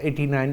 89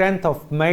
10th May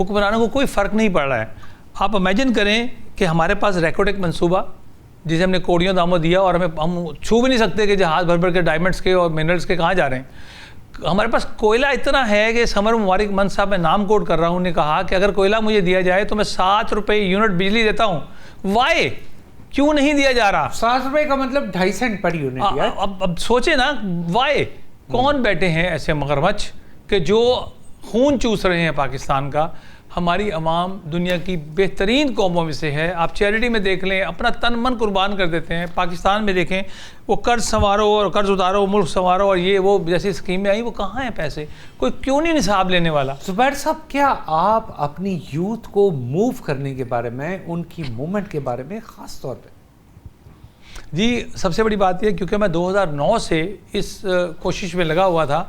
حکمرانوں کو کوئی فرق نہیں پڑ رہا ہے. آپ امیجن کریں کہ ہمارے پاس ریکوڈک منصوبہ جسے ہم نے کوڑیوں داموں دیا اور ہم چھو بھی نہیں سکتے کہ جہاز بھر بھر کے ڈائمنڈس کے اور منرلس کے کہاں جا رہے ہیں. ہمارے پاس کوئلہ اتنا ہے کہ سمر مبارک مند صاحب میں نام کوٹ کر رہا ہوں نے کہا کہ اگر کوئلہ مجھے دیا جائے تو میں 7 روپے یونٹ بجلی دیتا ہوں. وائی کیوں نہیں دیا جا رہا؟ 7 روپے کا مطلب 2.5 سینٹ پر یونٹ. اب سوچیں نا وائی کون بیٹھے ہیں ایسے مگرمچھ کہ جو خون چوس رہے ہیں پاکستان کا. ہماری عوام دنیا کی بہترین قوموں میں سے ہے. آپ چیریٹی میں دیکھ لیں اپنا تن من قربان کر دیتے ہیں. پاکستان میں دیکھیں وہ قرض سنوارو اور قرض اتارو ملک سنوارو اور یہ وہ جیسی اسکیمیں آئیں وہ کہاں ہیں پیسے؟ کوئی کیوں نہیں نصاب لینے والا؟ زبیر صاحب کیا آپ اپنی یوتھ کو موو کرنے کے بارے میں ان کی موومنٹ کے بارے میں خاص طور پہ؟ جی سب سے بڑی بات یہ کیونکہ میں 2009 سے اس کوشش میں لگا ہوا تھا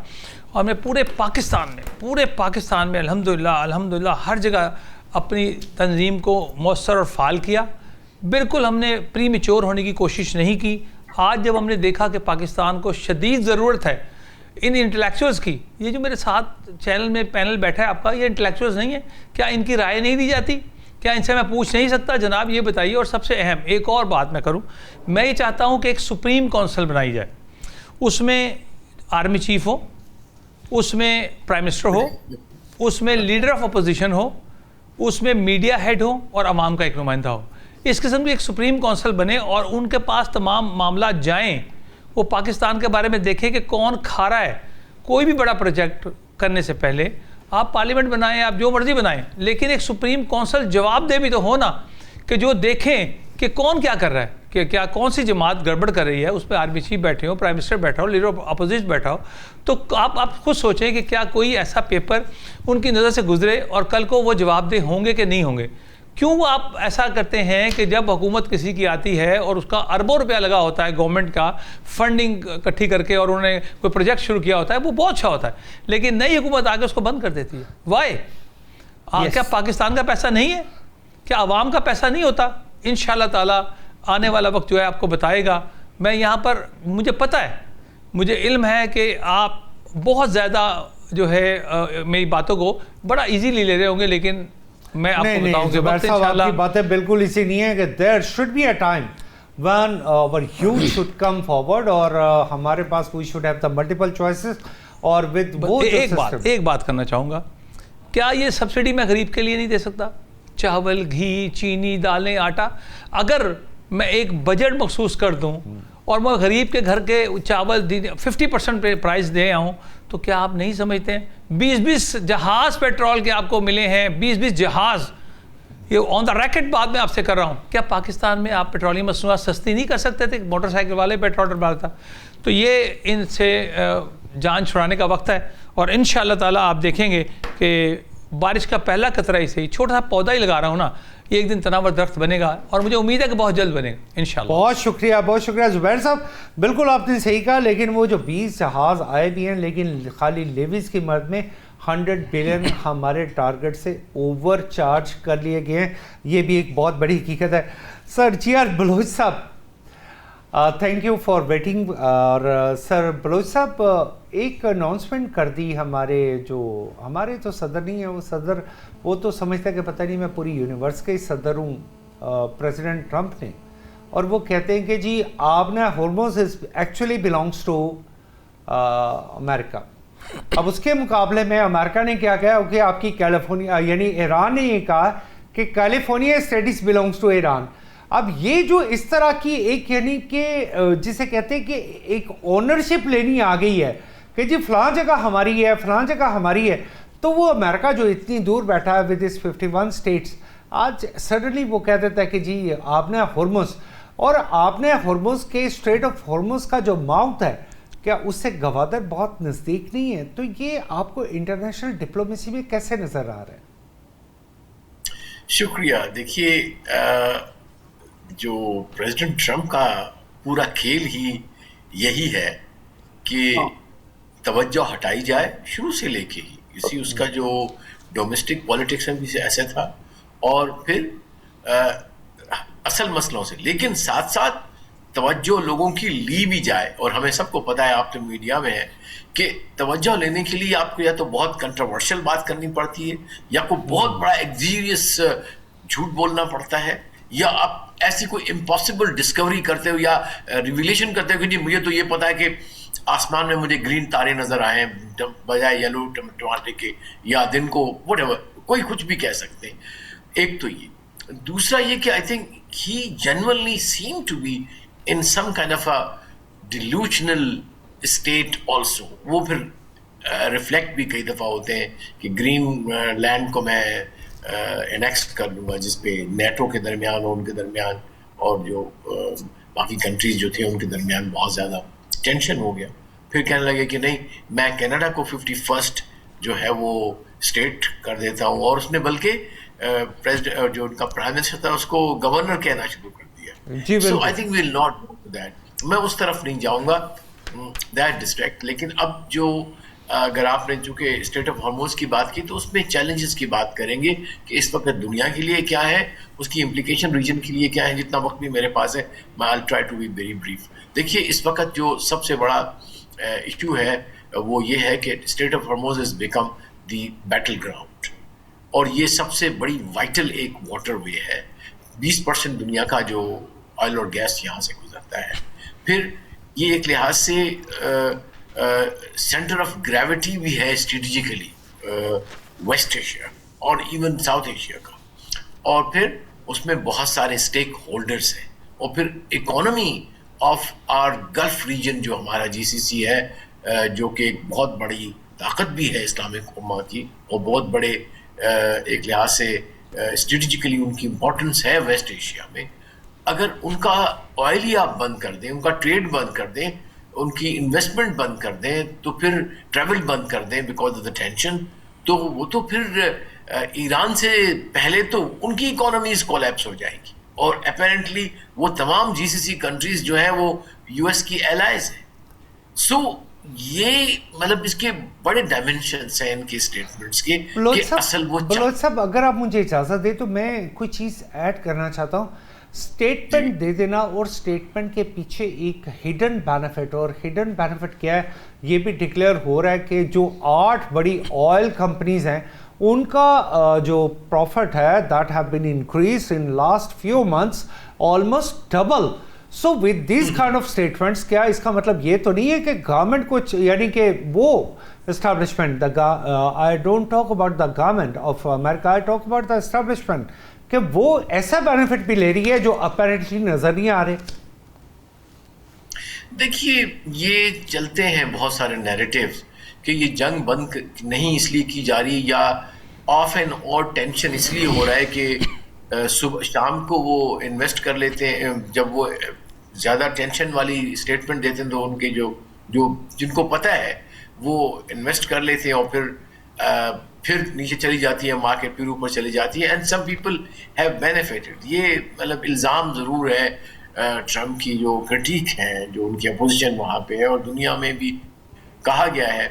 اور میں پورے پاکستان میں الحمدللہ ہر جگہ اپنی تنظیم کو مؤثر اور فعال کیا. بالکل ہم نے پری میچور ہونے کی کوشش نہیں کی. آج جب ہم نے دیکھا کہ پاکستان کو شدید ضرورت ہے ان انٹلیکچوئلز کی، یہ جو میرے ساتھ چینل میں پینل بیٹھا ہے آپ کا، یہ انٹلیکچوئلز نہیں ہے کیا؟ ان کی رائے نہیں دی جاتی کیا؟ ان سے میں پوچھ نہیں سکتا جناب یہ بتائیے؟ اور سب سے اہم ایک اور بات میں کروں، میں یہ چاہتا ہوں کہ ایک سپریم کونسل بنائی جائے. اس میں آرمی چیف ہو، اس میں پرائم منسٹر ہو، اس میں لیڈر آف اپوزیشن ہو، اس میں میڈیا ہیڈ ہو اور عوام کا ایک نمائندہ ہو. اس قسم کی ایک سپریم کونسل بنے اور ان کے پاس تمام معاملات جائیں. وہ پاکستان کے بارے میں دیکھیں کہ کون کھا رہا ہے. کوئی بھی بڑا پروجیکٹ کرنے سے پہلے آپ پارلیمنٹ بنائیں، آپ جو مرضی بنائیں، لیکن ایک سپریم کونسل جواب دے بھی تو ہونا کہ جو دیکھیں کہ کون کیا کر رہا ہے، کہ کیا کون سی جماعت گڑبڑ کر رہی ہے. اس پہ آرمی چیف بیٹھے ہو، پرائم منسٹر بیٹھا ہو، لیڈر آف اپوزیشن بیٹھا ہو. تو آپ خود سوچیں کہ کیا کوئی ایسا پیپر ان کی نظر سے گزرے اور کل کو وہ جواب دہ ہوں گے کہ نہیں ہوں گے؟ کیوں آپ ایسا کرتے ہیں کہ جب حکومت کسی کی آتی ہے اور اس کا اربوں روپیہ لگا ہوتا ہے گورنمنٹ کا فنڈنگ اکٹھی کر کے اور انہوں نے کوئی پروجیکٹ شروع کیا ہوتا ہے وہ بہت اچھا ہوتا ہے، لیکن نئی حکومت آ کے اس کو بند کر دیتی ہے. وائی؟ کیا پاکستان کا پیسہ نہیں ہے؟ کیا عوام کا پیسہ نہیں ہوتا؟ انشاءاللہ تعالیٰ آنے والا وقت جو ہے آپ کو بتائے گا. میں یہاں پر مجھے پتہ ہے، مجھے علم ہے کہ آپ بہت زیادہ جو ہے میری باتوں کو بڑا ایزیلی لے رہے ہوں گے، لیکن میں آپ کو بتاؤں کہ وقت انشاءاللہ آپ کی باتیں بالکل ایسی نہیں ہیں کہ there should be a time when our youth should come forward اور ہمارے پاس we should have the multiple choices اور with both. ایک بات کرنا چاہوں گا، کیا یہ سبسڈی میں غریب کے لیے نہیں دے سکتا؟ چاول، گھی، چینی، دالیں، آٹا. اگر میں ایک بجٹ مخصوص کر دوں اور میں غریب کے گھر کے چاول 50% پہ پرائز دے آؤں تو کیا آپ نہیں سمجھتے ہیں 20 جہاز پیٹرول کے آپ کو ملے ہیں، 20 جہاز. یہ آن دا ریکٹ بات میں آپ سے کر رہا ہوں. کیا پاکستان میں آپ پیٹرولیم مصنوعات سستی نہیں کر سکتے تھے؟ موٹر سائیکل والے پیٹرول ڈالتا. تو یہ ان سے جان چھڑانے کا وقت ہے اور انشاءاللہ تعالیٰ آپ دیکھیں گے کہ بارش کا پہلا قطرہ ہی صحیح، چھوٹا سا پودا ہی لگا رہا ہوں نا، یہ ایک دن تناور درخت بنے گا اور مجھے امید ہے کہ بہت جلد بنے گا انشاءاللہ. بہت شکریہ زبیر صاحب. بالکل آپ نے صحیح کہا، لیکن وہ جو 20 جہاز آئے بھی ہیں لیکن خالی لیویز کی مد میں 100 بلین ہمارے ٹارگٹ سے اوور چارج کر لیے گئے ہیں. یہ بھی ایک بہت بڑی حقیقت ہے. سر GR بلوچ صاحب تھینک یو فار ویٹنگ. اور سر بلوچ صاحب ایک اناؤنسمنٹ کر دی ہمارے تو صدر نہیں ہے، وہ صدر وہ تو سمجھتا ہے کہ پتہ نہیں میں پوری یونیورس کے صدر ہوں، پریزیڈنٹ ٹرمپ نے، اور وہ کہتے ہیں کہ جی آپ نے ہارموز ایکچولی بلانگس ٹو امریکہ. اب اس کے مقابلے میں امریکہ نے کیا کہا کہ آپ کی کیلیفورنیا یعنی ایران نے یہ کہا کہ California states belongs to Iran. اب یہ جو اس طرح کی ایک یعنی کہ جسے کہتے ہیں کہ ایک اونرشپ لینی آ گئی ہے کہ جی فلاں جگہ ہماری ہے، فلاں جگہ ہماری ہے، تو وہ امریکہ جو اتنی دور بیٹھا ہے ود اس 51 اسٹیٹس آج سڈنلی وہ کہہ دیتا ہے کہ جی آپ نے ہارموز، اور آپ نے ہارموز کے اسٹریٹ آف ہارموز کا جو ماؤتھ ہے کیا اس سے گوادر بہت نزدیک نہیں ہے؟ تو یہ آپ کو انٹرنیشنل ڈپلومیسی میں کیسے نظر آ رہا ہے؟ شکریہ. دیکھیے جو پریزیڈنٹ ٹرمپ کا پورا کھیل ہی یہی ہے کہ توجہ ہٹائی جائے شروع سے لے کے ہی. اسی اس کا جو ڈومیسٹک پالیٹکس میں بھی ایسا تھا اور پھر اصل مسئلوں سے، لیکن ساتھ ساتھ توجہ لوگوں کی لی بھی جائے, اور ہمیں سب کو پتا ہے, آپ تو میڈیا میں ہے, کہ توجہ لینے کے لیے آپ کو یا تو بہت کنٹروورشل بات کرنی پڑتی ہے, یا کوئی بہت بڑا ایگزیریس جھوٹ بولنا پڑتا ہے, یا آپ ایسی کوئی امپاسبل ڈسکوری کرتے ہو یا ریویلیشن کرتے ہو کہ جی مجھے تو یہ پتا ہے کہ آسمان میں مجھے گرین تارے نظر آئے ہیں بجائے یلو ٹماٹر کے, یا دن کو وٹ ایور, کوئی کچھ بھی کہہ سکتے ہیں. ایک تو یہ. دوسرا یہ کہ I think he generally seem to be in some kind of a delusional state also. وہ پھر ریفلیکٹ بھی کئی دفعہ ہوتے ہیں کہ گرین لینڈ کو میں انیکس کر لوں گا, جس پہ نیٹو کے درمیان اور ان کے درمیان اور جو باقی کنٹریز جو تھے ان کے درمیان بہت زیادہ ٹینشن ہو گیا. پھر کہنے لگے کہ نہیں, میں کینیڈا کو 51st جو ہے وہ اسٹیٹ کر دیتا ہوں, اور اس نے بلکہ جو ان کا پرائم منسٹر تھا اس کو گورنر کہنا شروع کر دیا. So I think we'll not go to that. میں اس طرف نہیں جاؤں گا, that distract. لیکن اب جو اگر آپ نے چونکہ اسٹریٹ آف ہارموز کی بات کی تو اس میں چیلنجز کی بات کریں گے کہ اس وقت دنیا کے لیے کیا ہے, اس کی امپلیکیشن ریجن کے لیے کیا ہے. جتنا وقت بھی میرے پاس ہے میں I'll try to be very brief. دیکھیے اس وقت جو سب سے بڑا ایشو ہے وہ یہ ہے کہ strait of Hormuz has become the battle ground, اور یہ سب سے بڑی وائٹل ایک واٹر وے ہے. 20% دنیا کا جو آئل اور گیس یہاں سے گزرتا ہے. پھر یہ ایک لحاظ سے سینٹر آف گریوٹی بھی ہے اسٹریٹجیکلی ویسٹ ایشیا اور ایون ساؤتھ ایشیا کا, اور پھر اس میں بہت سارے اسٹیک ہولڈرس ہیں, اور پھر economy of our Gulf region جو ہمارا GCC ہے, جو کہ ایک بہت بڑی طاقت بھی ہے اسلامک امہ کی, اور بہت بڑے ایک لحاظ سے اسٹریٹجیکلی ان کی امپورٹنس ہے ویسٹ ایشیا میں. اگر ان کا آئل ہی آپ بند کر دیں, ان کا ٹریڈ بند کر دیں, ان کی انویسٹمنٹ بند کر دیں, تو پھر ٹریول بند کر دیں بیکاز آف دا ٹینشن, تو وہ تو پھر ایران سے پہلے تو ان کی اکانومیز کولیپس ہو جائے گی, اور اپیرنٹلی وہ تمام GCC کنٹریز جو ہیں وہ US کی ایلائز ہیں. سو یہ مطلب اس کے بڑے ڈائمینشنس ہیں ان کے اسٹیٹمنٹس کے, کہ اصل وہ بلوچ صاحب اگر آپ مجھے اجازت دیں تو میں کوئی چیز ایڈ کرنا چاہتا ہوں. اسٹیٹمنٹ دے دینا اور اسٹیٹمنٹ کے پیچھے ایک ہڈن بینیفٹ, اور ہڈن بینیفٹ کیا ہے یہ بھی ڈکلیئر ہو رہا ہے کہ جو 8 بڑی آئل کمپنیز ہیں ان کا جو پروفٹ ہے that have been increase in last few months almost double. So with these kind of statements کیا اس کا مطلب یہ تو نہیں ہے کہ گورنمنٹ کچھ یعنی کہ وہ establishment, I don't talk about the government of America, I talk about the establishment, کہ وہ ایسا بینیفٹ بھی لے رہی ہے جو اپیرنٹلی نظر نہیں آ رہے. دیکھیے یہ چلتے ہیں بہت سارے نیریٹیوز کہ یہ جنگ بند نہیں اس لیے کی جا رہی, یا آف اینڈ اور ٹینشن اس لیے ہو رہا ہے کہ صبح شام کو وہ انویسٹ کر لیتے ہیں, جب وہ زیادہ ٹینشن والی اسٹیٹمنٹ دیتے ہیں تو ان کے جو جن کو پتہ ہے وہ انویسٹ کر لیتے ہیں, اور پھر نیچے چلی جاتی ہے مارکیٹ, پھر اوپر چلی جاتی ہے, and some people have benefited. یہ مطلب الزام ضرور ہے ٹرمپ کی جو کرٹیک ہیں, جو ان کی اپوزیشن وہاں پہ ہے, اور دنیا میں بھی کہا گیا ہے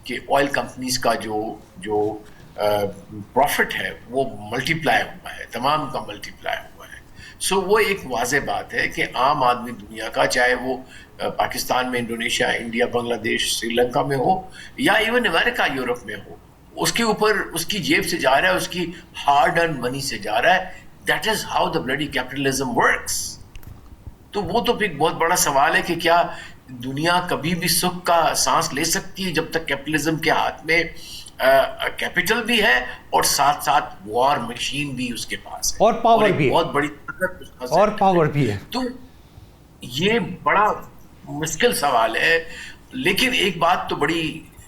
کہ آئل کمپنیز کا جو پروفٹ ہے وہ ملٹی پلائی ہوا ہے, تمام کا ملٹی پلائی ہوا ہے. سو وہ ایک واضح بات ہے کہ عام آدمی دنیا کا, چاہے وہ پاکستان میں, انڈونیشیا, انڈیا, بنگلہ دیش, سری لنکا میں ہو, یا ایون امریکہ, یورپ میں ہو, اس کے اوپر اس کی جیب سے جا رہا ہے, اس کی ہارڈ ارن منی سے جا رہا ہے. That is how the bloody capitalism works. تو وہ تو ایک بہت بڑا سوال ہے کہ کیا دنیا کبھی بھی سکھ کا سانس لے سکتی ہے جب تک کیپٹلزم کے ہاتھ میں کیپٹل بھی ہے اور ساتھ ساتھ وار مشین بھی اس کے پاس ہے, اور پاور بھی, بہت بڑی اور پاور بھی ہے. تو یہ بڑا مشکل سوال ہے. لیکن ایک بات تو بڑی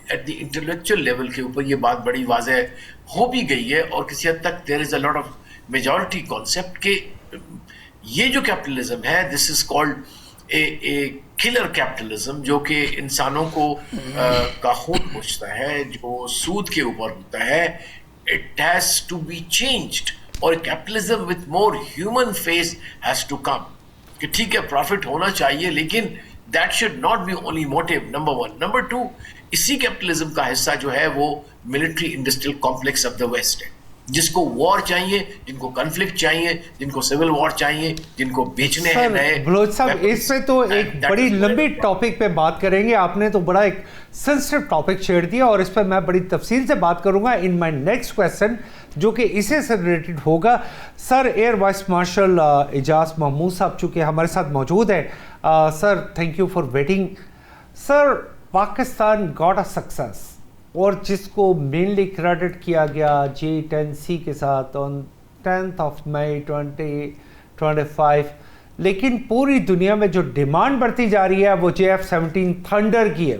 ایٹ دی انٹلیکچوئل لیول کے اوپر یہ بات بڑی واضح ہو بھی گئی ہے, اور کسی حد تک there is a lot of majority concept کہ یہ جو کیپٹلزم ہے this is called a colour capitalism, جو کہ انسانوں کو کا خون پوچھتا ہے, جو سود کے اوپر ہوتا ہے. It has to be changed, اور capitalism with more human face has to come, کہ ٹھیک ہے پروفٹ ہونا چاہیے لیکن that should not be only motive, number 1. Number 2, اسی کیپٹلزم کا حصہ جو ہے وہ military industrial complex of the west ہے, جس کو وار چاہیے, جن کو کنفلکٹ چاہیے, جن کو سول وار چاہیے, جن کو بیچنے ہیں نئے. بلوچ صاحب اس پہ تو ایک بڑی لمبی ٹاپک پہ بات کریں گے. آپ نے تو بڑا ایک سینسٹیو ٹاپک چھیڑ دیا اور اس پہ میں بڑی تفصیل سے بات کروں گا ان مائی نیکسٹ کویسچن جو کہ اسے سے ریلیٹڈ ہوگا. سر ایئر وائس مارشل اعجاز محمود صاحب چونکہ ہمارے ساتھ موجود ہیں. Sir thank you for waiting. Sir Pakistan got a success اور جس کو مینلی کریڈٹ کیا گیا J-10C کے ساتھ آن 10th of May 2025, لیکن پوری دنیا میں جو ڈیمانڈ بڑھتی جا رہی ہے وہ JF-17 تھنڈر کی ہے.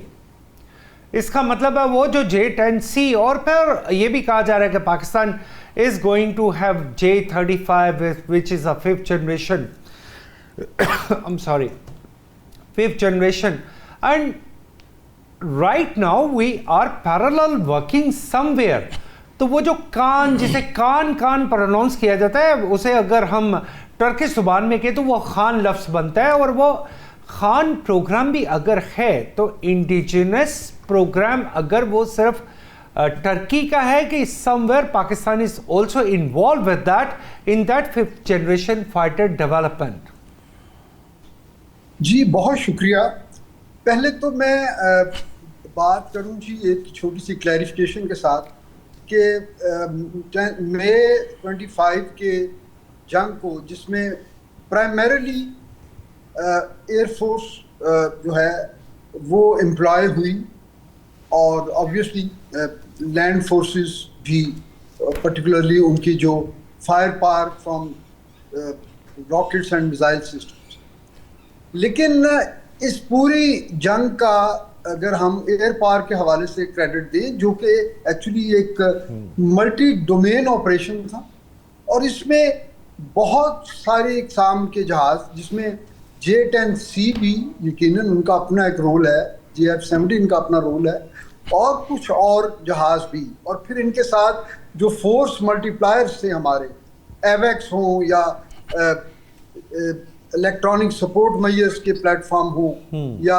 اس کا مطلب ہے وہ جو J-10C اور پھر یہ بھی کہا جا رہا ہے کہ Pakistan is going to have J-35 which is a fifth generation I'm sorry, fifth generation, and right now we are parallel working somewhere. تو وہ جو کان جسے کان پروناؤنس کیا جاتا ہے اسے اگر ہم ٹرکش زبان میں کہیں تو وہ خان لفظ بنتا ہے, اور وہ خان پروگرام بھی اگر ہے تو انڈیجنس پروگرام اگر وہ صرف ٹرکی کا ہے کہ somewhere Pakistan is also involved with that in that fifth generation fighter development. جی بہت شکریہ. پہلے تو میں بات کروں جی ایک چھوٹی سی کلیریفیکیشن کے ساتھ کہ مئی 25 کے جنگ کو جس میں پرائمریلی ایئر فورس جو ہے وہ امپلائی ہوئی اور آبویسلی لینڈ فورسز بھی پرٹیکولرلی ان کی جو fire power from rockets and missile systems. لیکن اس پوری جنگ کا اگر ہم ایئر پاور کے حوالے سے کریڈٹ دیں جو کہ ایکچولی ایک ملٹی ڈومین آپریشن تھا, اور اس میں بہت سارے اقسام کے جہاز جس میں J-10C بھی یقیناً ان کا اپنا ایک رول ہے, JF-17 کا اپنا رول ہے, اور کچھ اور جہاز بھی, اور پھر ان کے ساتھ جو فورس ملٹی پلائرز تھے ہمارے ایویکس ہوں یا الیکٹرانک سپورٹ میئرز کے پلیٹ فارم ہوں یا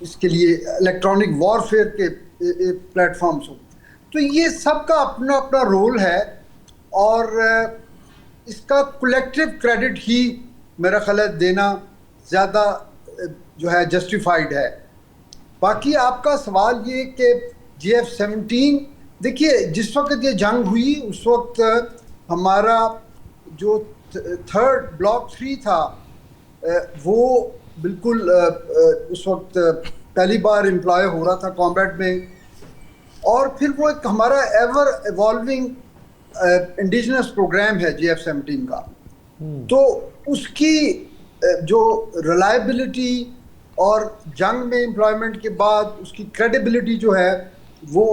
اس کے لیے الیکٹرانک وارفیئر کے پلیٹ فارمز ہوں, تو یہ سب کا اپنا اپنا رول ہے اور اس کا کولیکٹیو کریڈٹ ہی میرا خیال ہے دینا زیادہ جو ہے جسٹیفائڈ ہے. باقی آپ کا سوال یہ کہ JF-17 دیکھیے جس وقت یہ جنگ ہوئی اس وقت ہمارا جو تھرڈ بلاک 3 تھا وہ بالکل اس وقت پہلی بار امپلائی ہو رہا تھا کامبیٹ میں, اور پھر وہ ایک ہمارا ایور ایوالونگ انڈیجنس پروگرام ہے JF-17 کا, تو اس کی جو ریلائبلٹی اور جنگ میں امپلائمنٹ کے بعد اس کی کریڈیبلٹی جو ہے وہ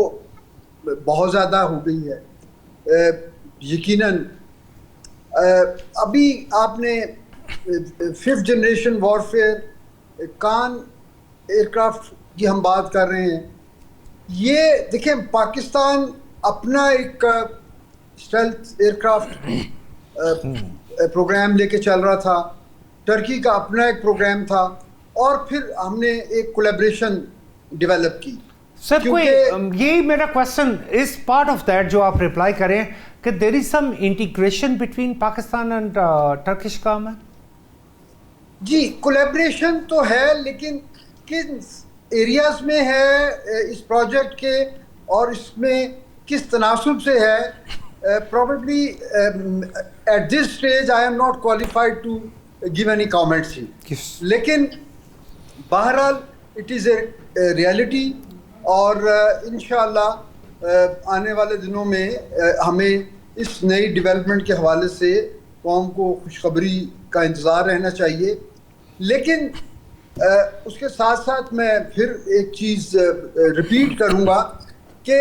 بہت زیادہ ہو گئی ہے. یقیناً ابھی آپ نے ففتھ جنریشن وارفیئر کان ایئر کرافٹ کی ہم بات کر رہے ہیں. یہ دیکھیں پاکستان اپنا ایک اسٹیلتھ ایئر کرافٹ پروگرام لے کے چل رہا تھا, ٹرکی کا اپنا ایک پروگرام تھا, اور پھر ہم نے ایک کولیبریشن ڈیولپ کی. سر کوئی یہی میرا کوشچن اس پارٹ آف دیٹ جو آپ رپلائی کریں کہ there is some integration between Pakistan and Turkish کام ہے. جی کولیبریشن تو ہے, لیکن کن ایریاز میں ہے اس پروجیکٹ کے اور اس میں کس تناسب سے ہے, probably at this stage I am not qualified to give any comments here. لیکن بہرحال it is a reality, اور انشاءاللہ آنے والے دنوں میں ہمیں اس نئی ڈیولپمنٹ کے حوالے سے قوم کو خوشخبری کا انتظار رہنا چاہیے. لیکن اس کے ساتھ ساتھ میں پھر ایک چیز ریپیٹ کروں گا کہ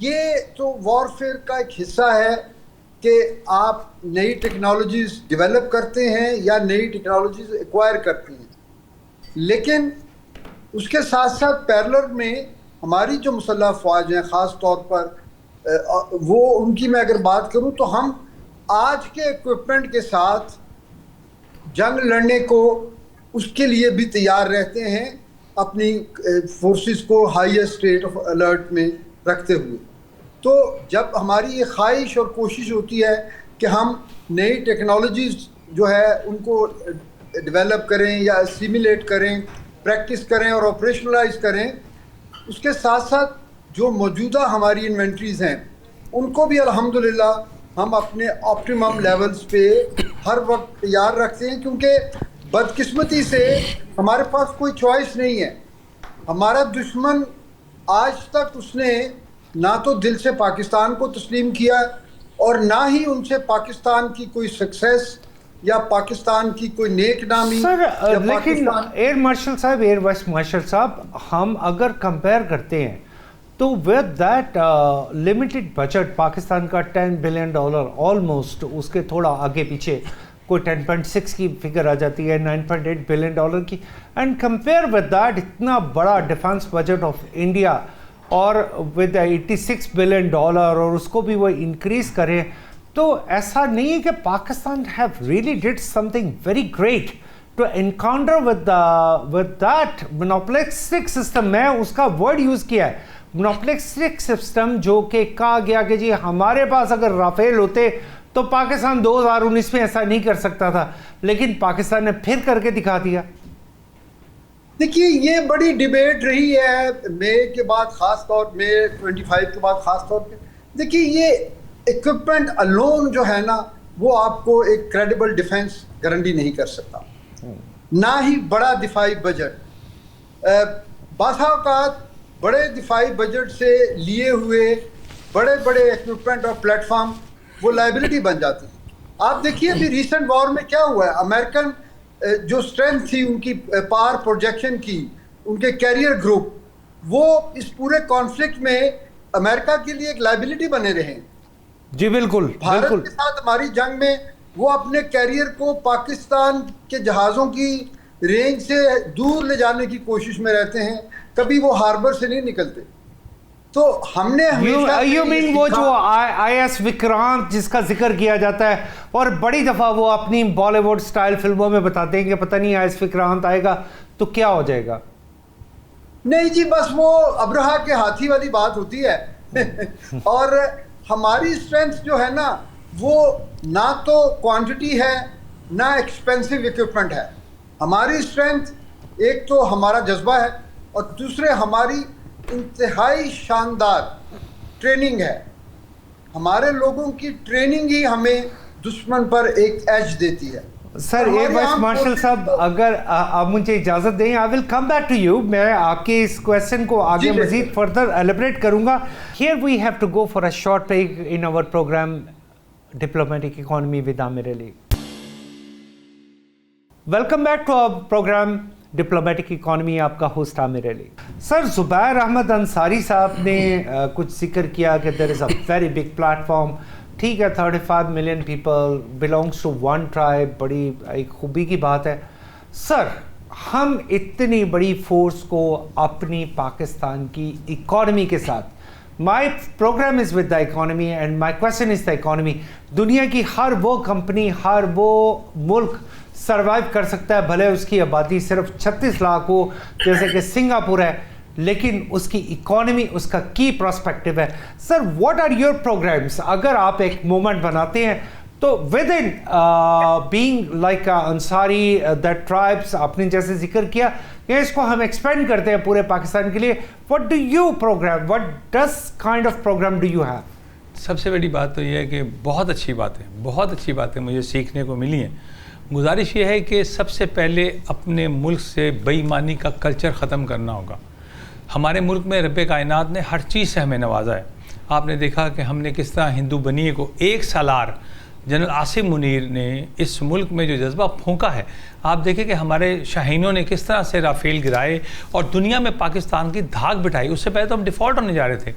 یہ تو وارفیئر کا ایک حصہ ہے کہ آپ نئی ٹیکنالوجیز ڈیولپ کرتے ہیں یا نئی ٹیکنالوجیز ایکوائر کرتے ہیں, لیکن اس کے ساتھ ساتھ پیرلر میں ہماری جو مسلح افواج ہیں خاص طور پر وہ ان کی میں اگر بات کروں تو ہم آج کے ایکوپمنٹ کے ساتھ جنگ لڑنے کو اس کے لیے بھی تیار رہتے ہیں, اپنی فورسز کو ہائی اسٹیٹ آف الرٹ میں رکھتے ہوئے. تو جب ہماری یہ خواہش اور کوشش ہوتی ہے کہ ہم نئی ٹیکنالوجیز جو ہے ان کو ڈیولپ کریں یا اسیمیلیٹ کریں، پریکٹس کریں اور آپریشنلائز کریں، اس کے ساتھ ساتھ جو موجودہ ہماری انوینٹریز ہیں ان کو بھی الحمدللہ ہم اپنے آپٹیمم لیولز پہ ہر وقت تیار رکھتے ہیں، کیونکہ بدقسمتی سے ہمارے پاس کوئی چوائس نہیں ہے. ہمارا دشمن آج تک اس نے نہ تو دل سے پاکستان کو تسلیم کیا اور نہ ہی ان سے پاکستان کی کوئی سکسیس یا پاکستان کی کوئی نیک نامی. سر لیکن ایئر مارشل صاحب، ایئر وائس مارشل صاحب، ہم اگر کمپیئر کرتے ہیں تو with that limited budget Pakistan کا $10 بلین آلموسٹ، اس کے تھوڑا آگے پیچھے کوئی 10.6 کی فگر آ جاتی ہے، 9.8 بلین کی، اینڈ کمپیئر ود دیٹ اتنا بڑا ڈیفنس بجٹ آف انڈیا اور ود 86 بلین اور اس کو بھی وہ انکریز کریں، تو ایسا نہیں ہے کہ Pakistan have really did something very great to encounter with that monopolistic system. میں اس کا ورڈ یوز کیا ہے، مونوپولسٹک سسٹم، جو کہ کہا گیا کہ جی ہمارے پاس اگر رافیل ہوتے تو پاکستان 2019 میں ایسا نہیں کر سکتا تھا، لیکن پاکستان نے پھر کر کے دکھا دیا. دیکھیے یہ بڑی ڈیبیٹ رہی ہے مئی کے بعد، خاص طور مئی 25 کے بعد خاص طور پہ. دیکھیے یہ اکوپمنٹ الون جو ہے نا وہ آپ کو ایک کریڈیبل ڈیفنس گارنٹی نہیں کر سکتا، نہ ہی بڑا دفاعی بجٹ. بعض اوقات بڑے دفاعی بجٹ سے لیے ہوئے بڑے بڑے اکوپمنٹ اور پلیٹ فارم وہ لائبلٹی بن جاتی ہے. آپ دیکھیے ابھی ریسنٹ وار میں کیا ہوا ہے، امریکن جو اسٹرینتھ تھی ان کی پاور پروجیکشن کی، ان کے کیریئر گروپ، وہ اس پورے کانفلکٹ میں امریکہ کے لیے ایک لائبلٹی بنے رہے ہیں. جی بالکل. بھارت کے ساتھ ہماری جنگ میں وہ اپنے کیریئر کو پاکستان کے جہازوں کی رینج سے دور لے جانے کی کوشش میں رہتے ہیں، کبھی وہ ہاربر سے نہیں نکلتے. تو ہم نے یو مین وہ جو آئی ایس وکرانت جس کا ذکر کیا جاتا ہے، اور بڑی دفعہ وہ اپنی بالی ووڈ سٹائل فلموں میں بتاتے ہیں کہ پتہ نہیں آئی ایس وکرانت آئے گا تو کیا ہو جائے گا. نہیں جی، بس وہ ابرہا کے ہاتھی والی بات ہوتی ہے. اور ہماری اسٹرینتھ جو ہے نا وہ نہ تو کوانٹٹی ہے نہ ایکسپینسو اکوپمنٹ ہے. ہماری اسٹرینتھ ایک تو ہمارا جذبہ ہے اور دوسرے ہماری انتہائی شاندار ٹریننگ ہے. ہمارے لوگوں کی ٹریننگ ہی ہمیں دشمن پر ایک ایج دیتی ہے. سر ایئر وائس مارشل صاحب، اگر آپ مجھے اجازت دیں، آئی ول کم بیک ٹو یو. میں آپ کے اس کویسچن کو آگے مزید فردر ایلیبریٹ کروں گا. Here we have to go for a short break in our programme diplomatic economy with Aamir Ali. Welcome back to our programme diplomatic economy. آپ کا ہوسٹ عامر علی. سر زبیر احمد انصاری صاحب نے کچھ ذکر کیا کہ there is a very big platform. ٹھیک ہے، 35 million people belongs to one tribe, بڑی ایک خوبی کی بات ہے. سر ہم اتنی بڑی فورس کو اپنی پاکستان کی اکانومی کے ساتھ، my programme is with the economy and my question is the economy. دنیا کی ہر وہ کمپنی، ہر وہ ملک سروائیو کر سکتا ہے، بھلے اس کی آبادی صرف 36 لاکھ ہو جیسے کہ سنگاپور ہے، لیکن اس کی اکانومی اس کا کی پراسپیکٹو ہے. Sir what are your programmes? اگر آپ ایک مومنٹ بناتے ہیں تو with in being like Ansari that tribes, آپ نے جیسے ذکر کیا کہ اس کو ہم ایکسپینڈ کرتے ہیں پورے پاکستان کے لیے، what do you program, what does kind of program do you have؟ سب سے بڑی بات تو یہ ہے کہ بہت اچھی باتیں مجھے سیکھنے کو ملی ہیں. گزارش یہ ہے کہ سب سے پہلے اپنے ملک سے بے ایمانی کا کلچر ختم کرنا ہوگا. ہمارے ملک میں رب کائنات نے ہر چیز سے ہمیں نوازا ہے. آپ نے دیکھا کہ ہم نے کس طرح ہندو بنیے کو ایک سالار جنرل عاصم منیر نے اس ملک میں جو جذبہ پھونکا ہے. آپ دیکھیں کہ ہمارے شاہینوں نے کس طرح سے رافیل گرائے اور دنیا میں پاکستان کی دھاک بٹھائی. اس سے پہلے تو ہم ڈیفالٹ ہونے جا رہے تھے.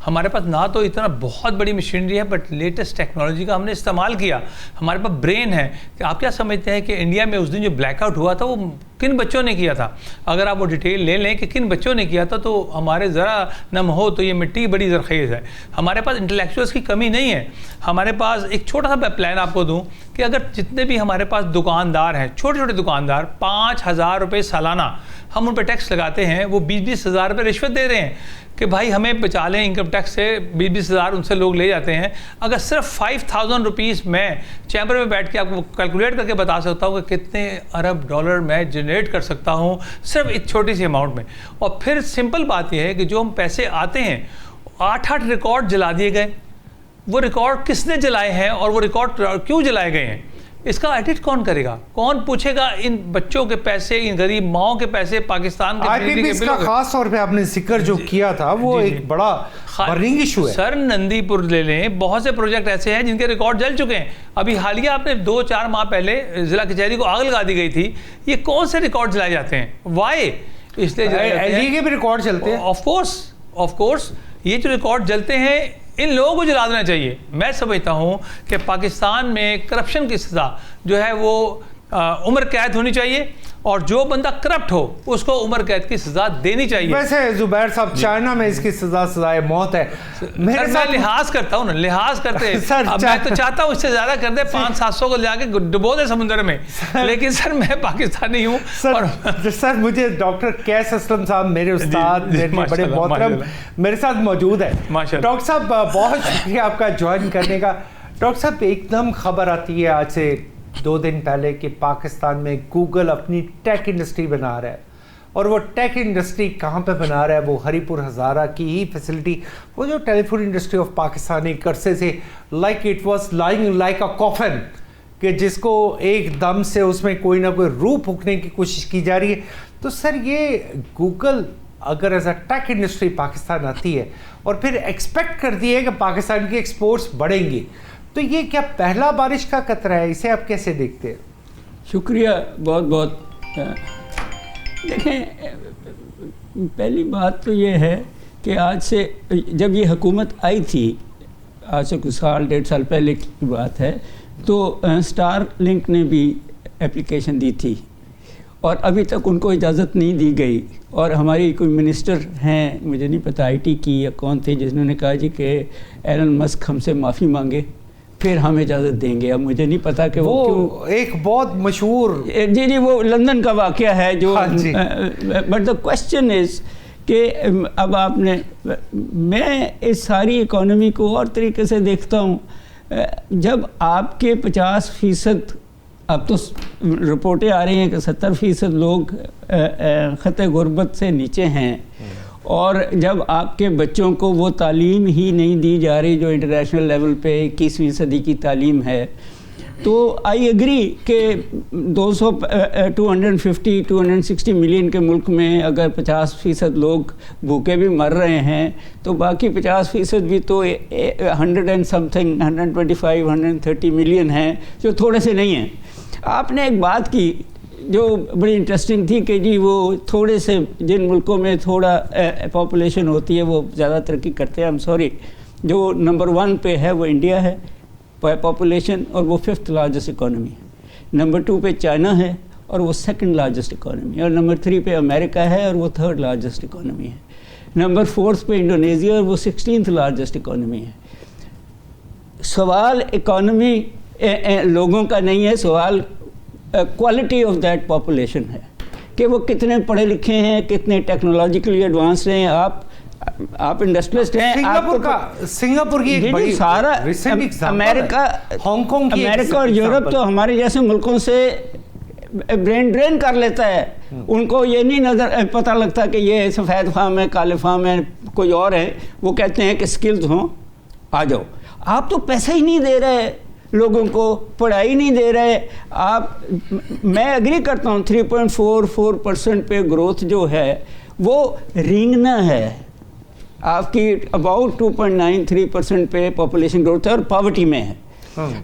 ہمارے پاس نہ تو اتنا بہت بڑی مشینری ہے بٹ لیٹسٹ ٹیکنالوجی کا ہم نے استعمال کیا. ہمارے پاس برین ہے. کہ آپ کیا سمجھتے ہیں کہ انڈیا میں اس دن جو بلیک آؤٹ ہوا تھا وہ کن بچوں نے کیا تھا؟ اگر آپ وہ ڈیٹیل لے لیں کہ کن بچوں نے کیا تھا تو ہمارے ذرا نم ہو تو یہ مٹی بڑی زرخیز ہے. ہمارے پاس انٹلیکچوئلس کی کمی نہیں ہے. ہمارے پاس ایک چھوٹا سا پلان آپ کو دوں کہ اگر جتنے بھی ہمارے پاس دکاندار ہیں، چھوٹے چھوٹے دکاندار، 5,000 روپے سالانہ ہم ان پہ ٹیکس لگاتے ہیں، وہ 20,000 روپے رشوت دے رہے ہیں. کہ بھائی ہمیں بچا لیں انکم ٹیکس سے، 20-20 ہزار ان سے لوگ لے جاتے ہیں. اگر صرف 5000 روپیز میں چیمبر میں بیٹھ کے آپ کو کیلکولیٹ کر کے بتا سکتا ہوں کہ کتنے ارب ڈالر میں جنریٹ کر سکتا ہوں صرف ایک چھوٹی سی اماؤنٹ میں. اور پھر سمپل بات یہ ہے کہ جو ہم پیسے آتے ہیں 8 ریکارڈ جلا دیے گئے. وہ ریکارڈ کس نے جلائے ہیں اور وہ ریکارڈ کیوں جلائے گئے ہیں؟ اس کا ایڈٹ کون کرے گا؟ کون پوچھے گا ان بچوں کے پیسے، ان غریب ماؤں کے پیسے، پاکستان کے آئی پی پیز کا خاص طور پہ آپ نے ذکر جو کیا تھا وہ ایک بڑا برننگ ایشو ہے. سر نندی پور لے لیں، بہت سے پروجیکٹ ایسے ہیں جن کے ریکارڈ جل چکے ہیں. ابھی حالیہ آپ نے 2-4 ماہ پہلے ضلع کچہری کو آگ لگا دی گئی تھی. یہ کون سے ریکارڈ جلائے جاتے ہیں؟ وائی؟ اس لیے ایل ڈی کے بھی ریکارڈ چلتے ہیں. آف کورس یہ جو ریکارڈ جلتے ہیں ان لوگوں کو جلا دینا چاہیے. میں سمجھتا ہوں کہ پاکستان میں کرپشن کی سزا جو ہے وہ عمر قید ہونی چاہیے، اور جو بندہ کرپٹ ہو اس کو عمر قید کی سزا دینی چاہیے. ویسے زبیر صاحب چائنا میں اس کی سزائے موت ہے. میں لحاظ کرتا ہوں نا، لحاظ کرتے میں تو چاہتا ہوں اس سے زیادہ کر دے، 500-700 کو جا کے ڈبو دے سمندر میں، لیکن سر میں پاکستانی ہوں. سر مجھے ڈاکٹر کیس اسلم صاحب میرے استاد بڑے محترم میرے ساتھ موجود ہیں. ڈاکٹر صاحب بہت شکریہ آپ کا جوائن کرنے کا. ڈاکٹر صاحب ایک دم خبر آتی ہے آج سے 2 دن پہلے کہ پاکستان میں گوگل اپنی ٹیک انڈسٹری بنا رہا ہے، اور وہ ٹیک انڈسٹری کہاں پہ بنا رہا ہے؟ وہ ہری پور ہزارہ کی ہی فیسلٹی، وہ جو ٹیلی فون انڈسٹری آف پاکستان ایک عرصے سے like it was lying like a coffin, کہ جس کو ایک دم سے اس میں کوئی نہ کوئی روح پھونکنے کی کوشش کی جا رہی ہے. تو سر یہ گوگل اگر as a tech industry Pakistan آتی ہے اور پھر ایکسپیکٹ کرتی ہے کہ پاکستان کی ایکسپورٹس بڑھیں گی، تو یہ کیا پہلا بارش کا قطرہ ہے؟ اسے آپ کیسے دیکھتے ہیں؟ شکریہ بہت بہت. دیکھیں، پہلی بات تو یہ ہے کہ آج سے جب یہ حکومت آئی تھی، آج سے کچھ 1.5 سال پہلے کی بات ہے، تو اسٹار لنک نے بھی اپلیکیشن دی تھی، اور ابھی تک ان کو اجازت نہیں دی گئی. اور ہماری کوئی منسٹر ہیں، مجھے نہیں پتہ آئی ٹی کی یا کون تھے، جس نے کہا جی کہ ایلن مسک ہم سے معافی مانگے پھر ہم اجازت دیں گے. اب مجھے نہیں پتا کہ وہ کیوں. ایک بہت مشہور جی وہ لندن کا واقعہ ہے جو. بٹ دا کوشچن از کہ اب آپ نے، میں اس ساری اکانومی کو اور طریقے سے دیکھتا ہوں. جب آپ کے 50%، اب تو رپورٹیں آ رہی ہیں کہ 70% لوگ خطے غربت سے نیچے ہیں، اور جب آپ کے بچوں کو وہ تعلیم ہی نہیں دی جا رہی جو انٹرنیشنل لیول پہ 21ویں صدی کی تعلیم ہے، تو آئی ایگری کہ 250-260 ملین کے ملک میں اگر 50% لوگ بھوکے بھی مر رہے ہیں، تو باقی 50% بھی تو 125-130 ملین ہیں جو تھوڑے سے نہیں ہیں. آپ نے ایک بات کی جو بڑی انٹرسٹنگ تھی کہ جی وہ تھوڑے سے جن ملکوں میں تھوڑا پاپولیشن ہوتی ہے وہ زیادہ ترقی کرتے ہیں. سوری، جو نمبر 1 پہ ہے وہ انڈیا ہے پاپولیشن، اور وہ 5th لارجسٹ اکانومی ہے. نمبر 2 پہ چائنا ہے اور وہ 2nd لارجسٹ اکانومی ہے. اور نمبر 3 پہ امریکہ ہے اور وہ 3rd لارجسٹ اکانومی ہے. نمبر 4 پہ انڈونیزیا اور وہ 16th لارجسٹ اکانومی ہے. سوال اکانومی لوگوں کا نہیں ہے، سوال کوالٹی آف دیٹ پاپولیشن ہے کہ وہ کتنے پڑھے لکھے ہیں، کتنے ٹیکنالوجیکلی ایڈوانس ہیں. آپ انڈسٹریلسٹ ہیں. سنگاپور کی ایک بڑی سارا امریکہ، ہانگ کانگ، امریکہ اور یورپ تو ہمارے جیسے ملکوں سے برین ڈرین کر لیتا ہے. ان کو یہ نہیں نظر پتہ لگتا کہ یہ سفید فام ہے، کالے فام ہے، کوئی اور ہے. وہ کہتے ہیں کہ سکلز ہوں، آ جاؤ. آپ تو پیسہ ہی نہیں دے رہے لوگوں کو، پڑھائی نہیں دے رہے آپ. میں ایگری کرتا ہوں 3.44% پہ گروتھ جو ہے وہ رینگنا ہے. آپ کی اباؤٹ 2.93% پہ پاپولیشن گروتھ ہے اور پاورٹی میں ہے.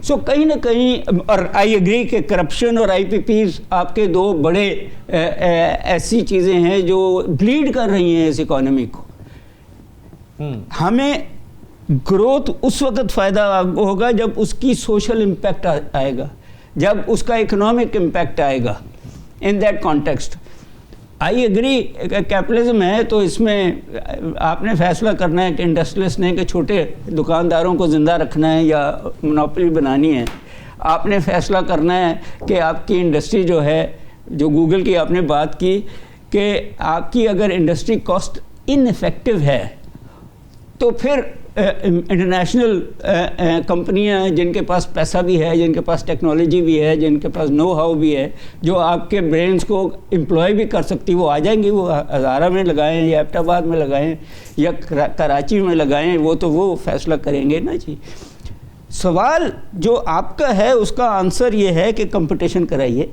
سو کہیں نہ کہیں، اور آئی ایگری کہ کرپشن اور آئی پی پیز آپ کے 2 بڑے ایسی چیزیں ہیں جو بلیڈ کر رہی ہیں اس اکانومی کو. ہمیں گروتھ اس وقت فائدہ ہوگا جب اس کی سوشل امپیکٹ آئے گا، جب اس کا اکنامک امپیکٹ آئے گا. In that context I agree capitalism ہے، تو اس میں آپ نے فیصلہ کرنا ہے کہ انڈسٹریلسٹ نے کہ چھوٹے دکانداروں کو زندہ رکھنا ہے یا منوپلی بنانی ہے. آپ نے فیصلہ کرنا ہے کہ آپ کی انڈسٹری جو ہے، جو گوگل کی آپ نے بات کی کہ آپ کی اگر انڈسٹری کاسٹ ان افیکٹو ہے تو پھر انٹرنیشنل کمپنیاں ہیں جن کے پاس پیسہ بھی ہے, جن کے پاس ٹیکنالوجی بھی ہے, جن کے پاس نو ہاؤ بھی ہے, جو آپ کے برینز کو امپلائی بھی کر سکتی, وہ آ جائیں گی. وہ ہزارہ میں لگائیں یا ایبٹ آباد میں لگائیں یا کراچی میں لگائیں, وہ تو وہ فیصلہ کریں گے نا جی. سوال جو آپ کا ہے اس کا آنسر یہ ہے کہ کمپٹیشن کرائیے,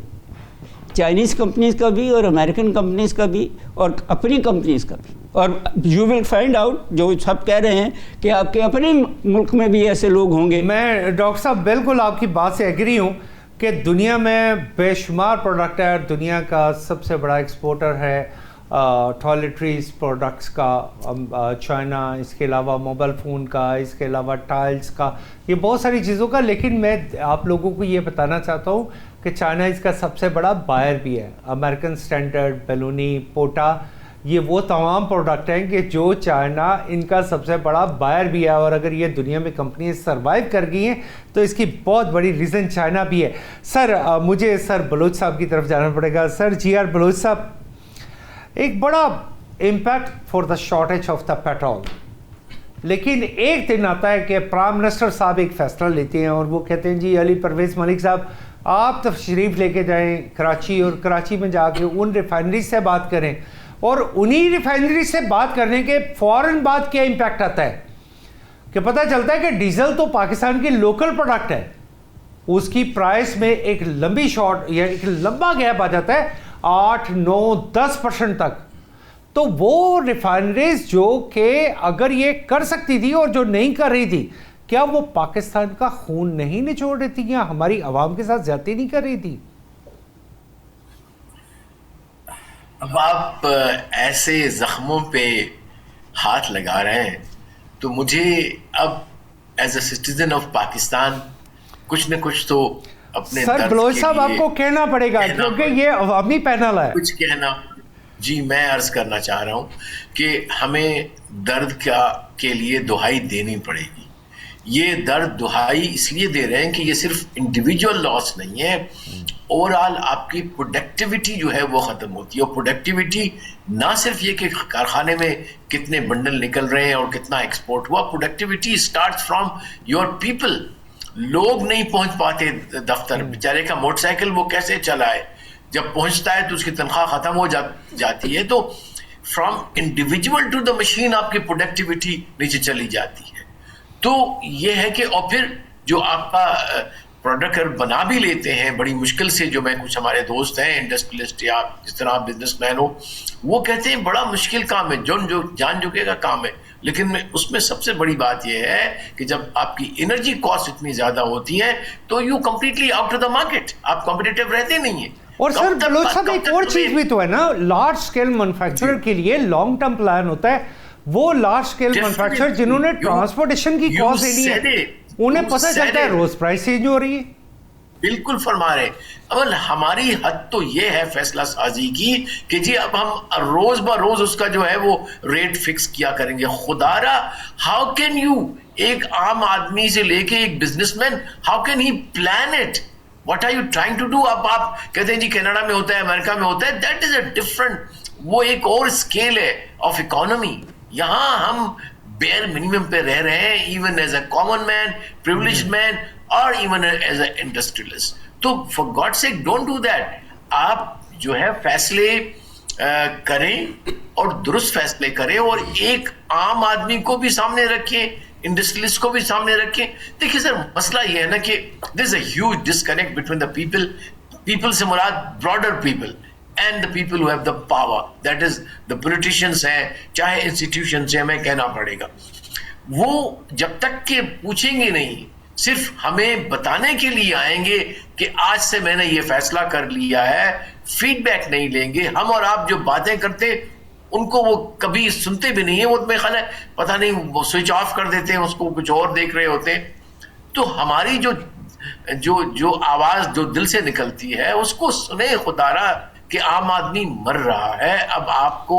چائنیز کمپنیز کا بھی اور امریکن کمپنیز کا بھی اور اپنی کمپنیز کا بھی, اور یو ول فائنڈ آؤٹ جو سب کہہ رہے ہیں کہ آپ کے اپنے ملک میں بھی ایسے لوگ ہوں گے. میں ڈاکٹر صاحب بالکل آپ کی بات سے ایگری ہوں کہ دنیا میں بے شمار پروڈکٹ ہے, دنیا کا سب سے بڑا ایکسپورٹر ہے ٹوائلٹریز پروڈکٹس کا چائنا, اس کے علاوہ موبائل فون کا, اس کے علاوہ ٹائلز کا, یہ بہت ساری چیزوں کا. لیکن میں آپ لوگوں کو یہ بتانا چاہتا ہوں کہ چائنا اس کا سب سے بڑا بائر بھی ہے. امریکن اسٹینڈرڈ, بیلونی, پوٹا, یہ وہ تمام پروڈکٹ ہیں کہ جو چائنا ان کا سب سے بڑا بائر بھی ہے. اور اگر یہ دنیا میں کمپنیز سروائیو کر گئی ہیں تو اس کی بہت بڑی ریزن چائنا بھی ہے. سر مجھے سر بلوچ صاحب کی طرف جانا پڑے گا. سر جی آر بلوچ صاحب, ایک بڑا impact for the shortage of the petrol, لیکن ایک دن آتا ہے کہ پرائم منسٹر صاحب ایک فیصلہ لیتے ہیں اور وہ کہتے ہیں جی علی پرویز ملک صاحب آپ تشریف لے کے جائیں کراچی, اور کراچی میں جا کے ان ریفائنریز سے بات کریں, اور انہی ریفائنری سے بات کرنے کے فوراً بعد کیا امپیکٹ آتا ہے کہ پتہ چلتا ہے کہ ڈیزل تو پاکستان کی لوکل پروڈکٹ ہے, اس کی پرائس میں ایک لمبی شارٹ یا ایک لمبا گیپ آ جاتا ہے 8-9-10% تک. تو وہ ریفائنریز جو کہ اگر یہ کر سکتی تھی اور جو نہیں کر رہی تھی, کیا وہ پاکستان کا خون نہیں نچوڑ رہی تھی یا ہماری عوام کے ساتھ زیادتی نہیں کر رہی تھی؟ اب آپ ایسے زخموں پہ ہاتھ لگا رہے ہیں تو مجھے اب as a citizen of Pakistan کچھ نہ کچھ تو اپنے سر بلوچ صاحب آپ کو کہنا پڑے گا کیونکہ یہ عوامی پینل ہے. کچھ کہنا جی میں عرض کرنا چاہ رہا ہوں کہ ہمیں درد کے لیے دہائی دینی پڑے گی. یہ درد دہائی اس لیے دے رہے ہیں کہ یہ صرف انڈیویجول لاس نہیں ہے, اوور آل آپ کی پروڈکٹیوٹی جو ہے وہ ختم ہوتی ہے. اور پروڈکٹیوٹی نہ صرف یہ کہ کارخانے میں کتنے بنڈل نکل رہے ہیں اور کتنا ایکسپورٹ ہوا, productivity starts from your people. لوگ نہیں پہنچ پاتے دفتر, بیچارے کا موٹر سائیکل وہ کیسے چلائے, جب پہنچتا ہے تو اس کی تنخواہ ختم ہو جاتی ہے. تو from individual to the machine آپ کی پروڈکٹیوٹی نیچے چلی جاتی ہے. تو یہ ہے کہ اور پھر جو آپ کا پروڈکٹ بنا بھی لیتے ہیں بڑی مشکل سے, جو میں کچھ ہمارے دوست ہیں انڈسٹریلسٹ یا جس طرح آپ بزنس مین ہو, وہ کہتے ہیں بڑا مشکل کام ہے, جو جان جھکے کا کام ہے. لیکن اس میں سب سے بڑی بات یہ ہے کہ جب آپ کی انرجی کاسٹ اتنی زیادہ ہوتی ہے تو you completely out of the market, آپ کمپٹیٹو رہتے نہیں ہیں. اور سر بلوچ صاحب ایک اور چیز بھی تو ہے نا, لارج اسکیل مینوفیکچرر کے لیے لانگ ٹرم پلان ہوتا ہے. وہ لارج اسکیل مینوفیکچرر جنہوں نے ٹرانسپورٹیشن کی کاسٹ دینی ہے, انہیں پتہ چلتا ہے روز پرائس چینج ہو رہی ہے. بالکل فرما رہے. اول ہماری حد تو یہ ہے فیصلہ سازی کی کہ جی اب ہم روز بروز اس کا جو ہے وہ ریٹ فکس کیا کریں گے. خدا را ہاؤ کین یو, ایک عام آدمی سے لے کے ایک business man, how can he plan it, what are you trying to do. اب آپ کہتے ہیں جی کینیڈا میں ہوتا ہے, امریکہ میں ہوتا ہے, دیٹ از اے ڈفرنٹ, وہ ایک اور اسکیل ہے آف اکانومی. یہاں ہم بیئر منیمم پہ رہ رہے ہیں, even as a common man, privileged man, اور ایون ایز اے انڈسٹریلسٹ. تو for God sake don't do that. آپ جو ہے فیصلے کریں اور درست فیصلے کریں, اور ایک عام آدمی کو بھی سامنے رکھیں, انڈسٹریلسٹ کو بھی سامنے رکھیں. دیکھیے سر مسئلہ یہ ہے نا کہ there is a huge disconnect between the people سے مراد broader people and the people who have the power, that is the politicians ہیں, چاہے institutions ہیں, ہمیں کہنا پڑے گا. وہ جب تک کہ پوچھیں گے نہیں, صرف ہمیں بتانے کے لیے آئیں گے کہ آج سے میں نے یہ فیصلہ کر لیا ہے, فیڈ بیک نہیں لیں گے. ہم اور آپ جو باتیں کرتے ان کو وہ کبھی سنتے بھی نہیں ہیں, وہ میرے خیال ہے پتہ نہیں وہ سوئچ آف کر دیتے ہیں, اس کو کچھ اور دیکھ رہے ہوتے ہیں. تو ہماری جو آواز جو دل سے نکلتی ہے اس کو سنیں خدا را, کہ عام آدمی مر رہا ہے. اب آپ کو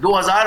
2000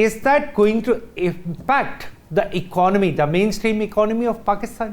is that going to impact the economy, the mainstream economy of Pakistan?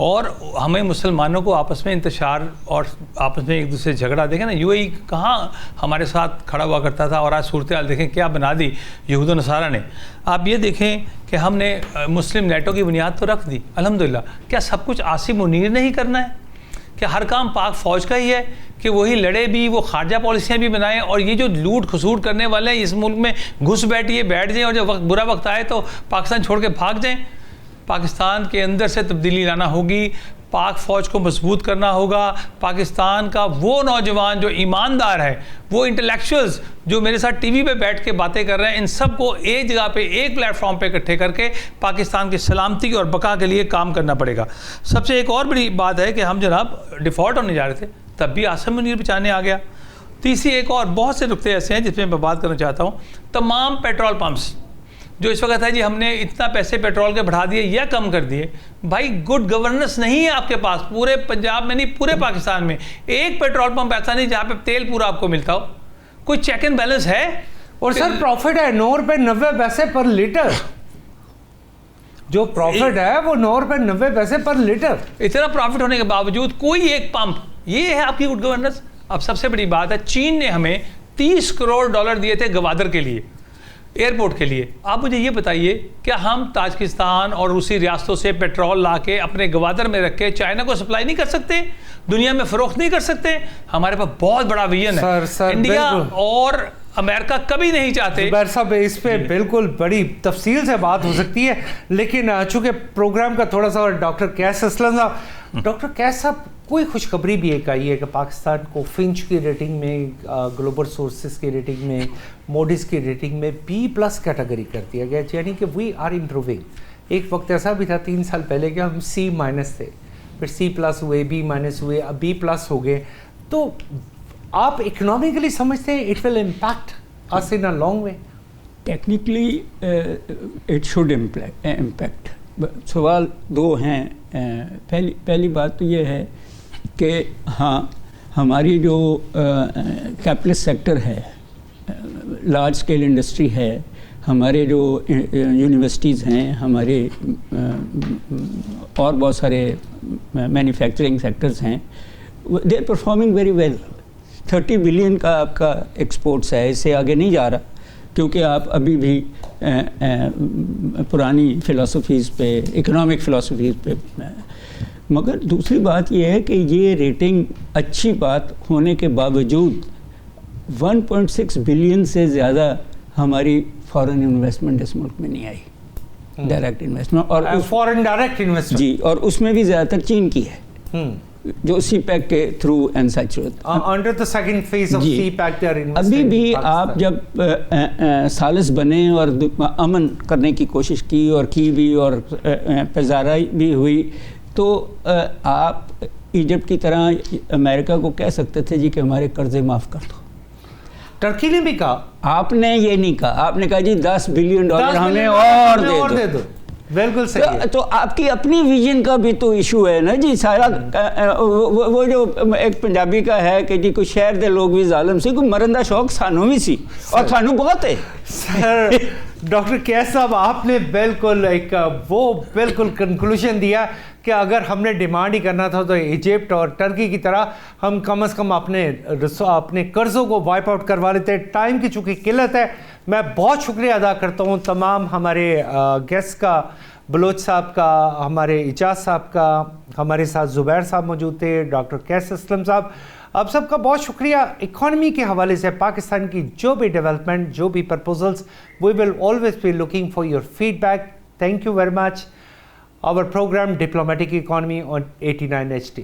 اور ہمیں مسلمانوں کو آپس میں انتشار اور آپس میں ایک دوسرے جھگڑا دیکھیں نا, UAE کہاں ہمارے ساتھ کھڑا ہوا کرتا تھا, اور آج صورتحال دیکھیں کیا بنا دی یہود و نصارہ نے. آپ یہ دیکھیں کہ ہم نے مسلم نیٹو کی بنیاد تو رکھ دی الحمدللہ. کیا سب کچھ عاصم منیر نے ہی کرنا ہے؟ کہ ہر کام پاک فوج کا ہی ہے کہ وہی لڑے بھی, وہ خارجہ پالیسیاں بھی بنائیں, اور یہ جو لوٹ کھسوٹ کرنے والے ہیں اس ملک میں گھس بیٹھ جائیں, اور جب برا وقت آئے تو پاکستان چھوڑ کے بھاگ جائیں؟ پاکستان کے اندر سے تبدیلی لانا ہوگی, پاک فوج کو مضبوط کرنا ہوگا. پاکستان کا وہ نوجوان جو ایماندار ہے, وہ انٹلیکچوئلز جو میرے ساتھ ٹی وی پہ بیٹھ کے باتیں کر رہے ہیں, ان سب کو ایک جگہ پہ ایک پلیٹ فارم پہ اکٹھے کر کے پاکستان کی سلامتی اور بقا کے لیے کام کرنا پڑے گا. سب سے ایک اور بڑی بات ہے کہ ہم جناب ڈیفالٹ ہونے جا رہے تھے, تب بھی عاصم منیر بچانے آ گیا. تیسری ایک اور بہت سے نقطے ایسے ہیں جس میں بات کرنا چاہتا ہوں. تمام پیٹرول پمپس جو اس وقت ہے جی ہم نے اتنا پیسے پیٹرول کے بڑھا دیے یا کم کر دیے, بھائی گڈ گورننس نہیں ہے آپ کے پاس. پورے پنجاب میں نہیں, پورے پاکستان میں ایک پیٹرول پمپ ایسا نہیں جہاں پہ تیل پورا آپ کو ملتا ہو. کوئی چیک اینڈ بیلنس ہے؟ اور سر پروفٹ ہے 9 روپے 90 پیسے پر لیٹر. جو پروفٹ ہے وہ 9 روپے 90 پیسے پر لیٹر. اتنا پروفٹ ہونے کے باوجود کوئی ایک پمپ, یہ ہے آپ کی گڈ گورننس. اب سب سے بڑی بات ہے, چین نے ہمیں $30 کروڑ دیے تھے گوادر کے لیے, ایئرپورٹ کے لیے. آپ مجھے یہ بتائیے کیا ہم تاجکستان اور روسی ریاستوں سے پیٹرول لا کے اپنے گوادر میں رکھ کے چائنا کو سپلائی نہیں کر سکتے؟ دنیا میں فروخت نہیں کر سکتے؟ ہمارے پاس بہت بڑا ویژن ہے. انڈیا اور امریکہ کبھی نہیں چاہتے. زبیر صاحب اس پہ بالکل بڑی تفصیل سے بات ہو سکتی ہے, لیکن چونکہ پروگرام کا تھوڑا سا ڈاکٹر قیس اسلم صاحب, ڈاکٹر قیس صاحب کوئی خوشخبری بھی ایک آئی ہے کہ پاکستان کو فنچ کی ریٹنگ میں, گلوبل سورسز کی ریٹنگ میں, موڈیز کی ریٹنگ میں B+ کیٹیگری کر دیا گیا, یعنی کہ وی آر امپروونگ. ایک وقت ایسا بھی تھا 3 سال پہلے کہ ہم C- تھے, پھر C+ ہوئے, B- ہوئے, اب B+ ہو گئے. تو آپ اکنامکلی سمجھتے ہیں it will impact us in a long way? Technically it should impact. سوال 2 ہیں. پہلی بات تو یہ ہے کہ ہاں ہماری جو کیپٹلسٹ سیکٹر ہے, لارج اسکیل انڈسٹری ہے, ہمارے جو یونیورسٹیز ہیں, ہمارے اور بہت سارے مینوفیکچرنگ سیکٹرز ہیں, they are performing very well. 30 billion کا آپ کا ایکسپورٹس ہے, اس سے آگے نہیں جا رہا کیونکہ آپ ابھی بھی پرانی فلاسفیز پہ, اکنامک فلاسفیز پہ. مگر دوسری بات یہ ہے کہ یہ ریٹنگ اچھی بات ہونے کے باوجود 1.6 بلین سے زیادہ ہماری فارن انویسٹمنٹ اس ملک میں نہیں آئی, ڈائریکٹ انویسٹمنٹ. اور فارن ڈائریکٹ انویسٹمنٹ جی, اور اس میں بھی زیادہ تر چین کی ہے, جو CPEC کے through and such. Under the second phase of CPEC. ابھی بھی آپ جب ثالث بنے اور امن کرنے کی کوشش کی اور کی بھی, اور پذیرائی بھی ہوئی, تو آپ ایجپٹ کی طرح امریکہ کو کہہ سکتے تھے جی کہ ہمارے قرضے معاف کر دو. ٹرکی نے بھی کہا. آپ نے یہ نہیں کہا, آپ نے کہا جی $10 بلین ہمیں اور دے دو. بالکل صحیح. تو آپ کی اپنی ویژن کا بھی تو ایشو ہے نا جی. سارا وہ جو ایک پنجابی کا ہے کہ جی کوئی شہر دے لوگ بھی ظالم سی, کوئی مرندہ شوق سانوں بھی سی, اور سانوں بہت ہے. سر ڈاکٹر قیس صاحب آپ نے بالکل ایک وہ بالکل کنکلوژن دیا کہ اگر ہم نے ڈیمانڈ ہی کرنا تھا تو ایجپٹ اور ٹرکی کی طرح ہم کم از کم اپنے قرضوں کو وائپ آؤٹ کروا لیتے. ٹائم کی چونکہ قلت ہے, میں بہت شکریہ ادا کرتا ہوں تمام ہمارے گیسٹ کا, بلوچ صاحب کا, ہمارے اجاز صاحب کا, ہمارے ساتھ زبیر صاحب موجود تھے, ڈاکٹر قیس اسلم صاحب, آپ سب کا بہت شکریہ. اکانومی کے حوالے سے پاکستان کی جو بھی ڈیولپمنٹ, جو بھی proposals, we will always be looking for your feedback. Thank you very much. Our program Diplomatic Economy on 89 HT.